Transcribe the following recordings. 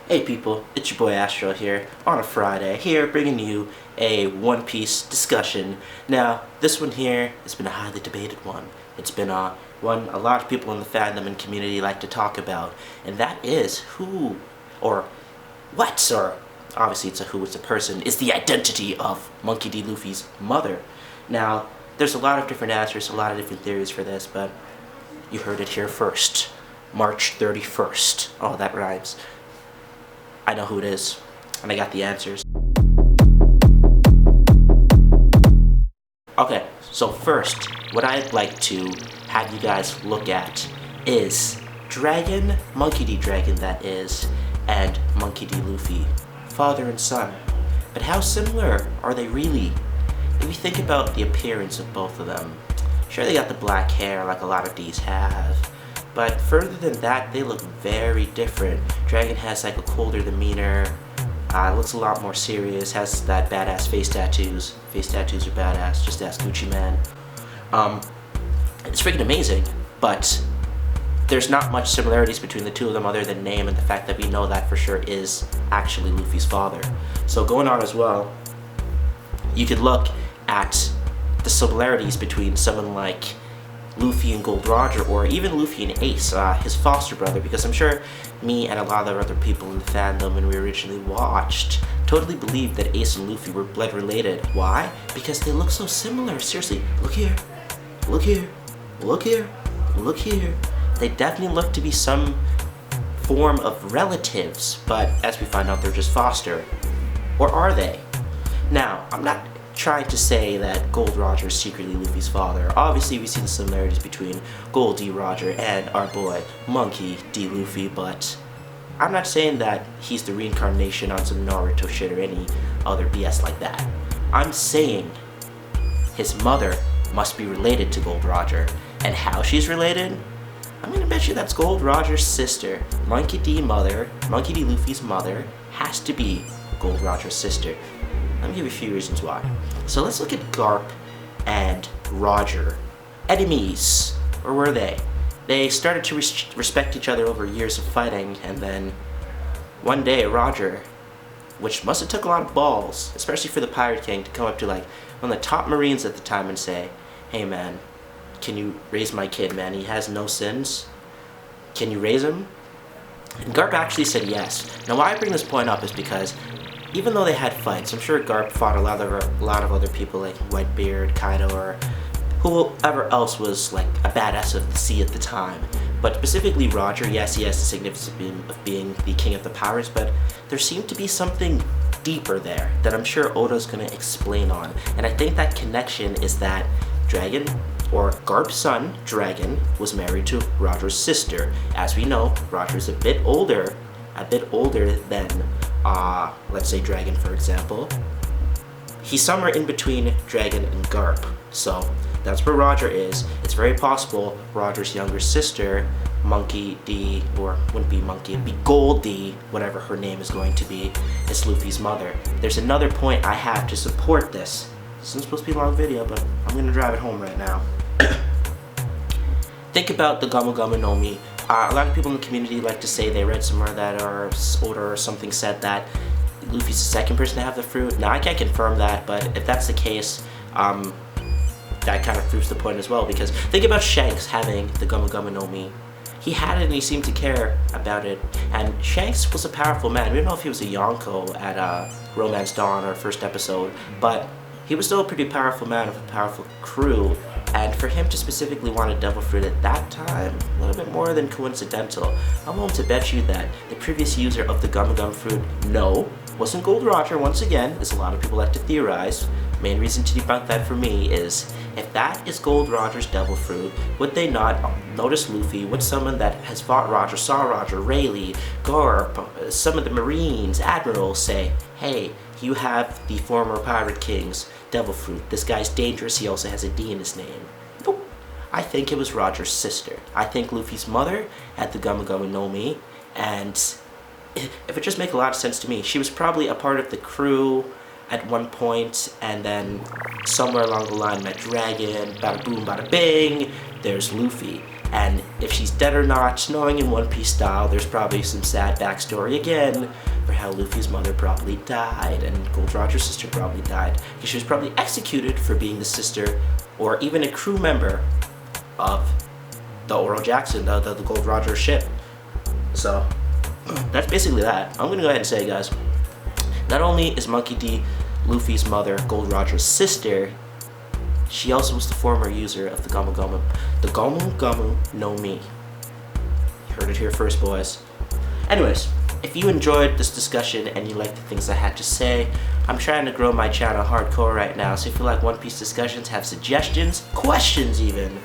Hey people, it's your boy Astro here on a Friday, here bringing you a One Piece discussion. Now, this one here has been a highly debated one. It's been one a lot of people in the fandom and community like to talk about, and that is who, or what, or obviously it's a who, it's a person, is the identity of Monkey D. Luffy's mother. Now, there's a lot of different answers, a lot of different theories for this, but you heard it here first. March 31st. Oh, that rhymes. I know who it is, and I got the answers. Okay, so first, what I'd like to have you guys look at is Dragon, Monkey D. Dragon that is, and Monkey D. Luffy, father and son. But how similar are they really? If you think about the appearance of both of them, sure they got the black hair like a lot of these have, but further than that, they look very different. Dragon has like a colder demeanor, looks a lot more serious, has that badass face tattoos. Face tattoos are badass, just ask Gucci Man. It's freaking amazing, but there's not much similarities between the two of them other than name and the fact that we know that for sure is actually Luffy's father. So going on as well, you could look at the similarities between someone like Luffy and Gol D, or even Luffy and Ace, his foster brother, because I'm sure me and a lot of other people in the fandom when we originally watched totally believed that Ace and Luffy were blood related. Why? Because they look so similar. Seriously, look here, look here, look here, look here. They definitely look to be some form of relatives, but as we find out, they're just foster. Or are they? Now, I'm not trying to say that Gol D is secretly Luffy's father. Obviously, we see the similarities between Gol D. Roger and our boy Monkey D. Luffy, but I'm not saying that he's the reincarnation on some Naruto shit or any other BS like that. I'm saying his mother must be related to Gol D, and how she's related? I'm gonna bet you that's Gol D's sister. Monkey D. Luffy's mother has to be Gol D's sister. Let me give you a few reasons why. So let's look at Garp and Roger. Enemies, or were they? They started to respect each other over years of fighting, and then one day Roger, which must have took a lot of balls, especially for the Pirate King, to come up to like one of the top Marines at the time and say, "Hey man, can you raise my kid, man? He has no sins. Can you raise him?" And Garp actually said yes. Now why I bring this point up is because even though they had fights, I'm sure Garp fought a lot of other people like Whitebeard, Kaido, or whoever else was like a badass of the sea at the time. But specifically Roger, yes, he has the significance of being the king of the pirates, but there seemed to be something deeper there that I'm sure Oda's gonna explain on. And I think that connection is that Dragon, or Garp's son, Dragon, was married to Roger's sister. As we know, Roger's a bit older than let's say Dragon, for example. He's somewhere in between Dragon and Garp, so that's where Roger is. It's very possible Roger's younger sister, Monkey D, or wouldn't be Monkey, it'd be Gol D, whatever her name is going to be, is Luffy's mother. There's another point I have to support this. This isn't supposed to be a long video, but I'm gonna drive it home right now. Think about the Gomu Gomu no Mi. A lot of people in the community like to say they read somewhere that Oda or something said that Luffy's the second person to have the fruit. Now I can't confirm that, but if that's the case, that kind of proves the point as well, because think about Shanks having the Gomu Gomu no Mi. He had it and he seemed to care about it, and Shanks was a powerful man. We don't know if he was a Yonko at Romance Dawn or first episode, but he was still a pretty powerful man with a powerful crew. And for him to specifically want a devil fruit at that time, a little bit more than coincidental. I'm willing to bet you that the previous user of the Gum Gum fruit, no, wasn't Gol D, once again, as a lot of people like to theorize. Main reason to debunk that for me is, if that is Gol D's devil fruit, would they not notice Luffy? Would someone that has fought Roger, saw Roger, Rayleigh, Garp, some of the Marines, Admirals say, "Hey, you have the former Pirate King's devil fruit. This guy's dangerous, he also has a D in his name." Nope. I think it was Roger's sister. I think Luffy's mother had the Gomu Gomu no Mi, and if it just makes a lot of sense to me, she was probably a part of the crew at one point, and then somewhere along the line met Dragon, bada boom, bada bing, there's Luffy. And if she's dead or not, knowing in One Piece style, there's probably some sad backstory again for how Luffy's mother probably died and Gold Roger's sister probably died. Because she was probably executed for being the sister or even a crew member of the Oro Jackson, the Gold Roger ship. So that's basically that. I'm gonna go ahead and say, guys, not only is Monkey D Luffy's mother, Gold Roger's sister, she also was the former user of the Gomu Gomu no Mi. You heard it here first, boys. Anyways, if you enjoyed this discussion and you like the things I had to say, I'm trying to grow my channel hardcore right now, so if you like One Piece discussions, have suggestions, questions even,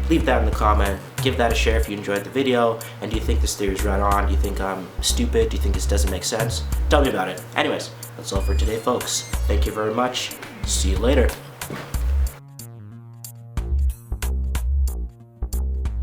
leave that in the comment. Give that a share if you enjoyed the video. And do you think this theory is right on? Do you think I'm stupid? Do you think this doesn't make sense? Tell me about it. Anyways, that's all for today, folks. Thank you very much. See you later.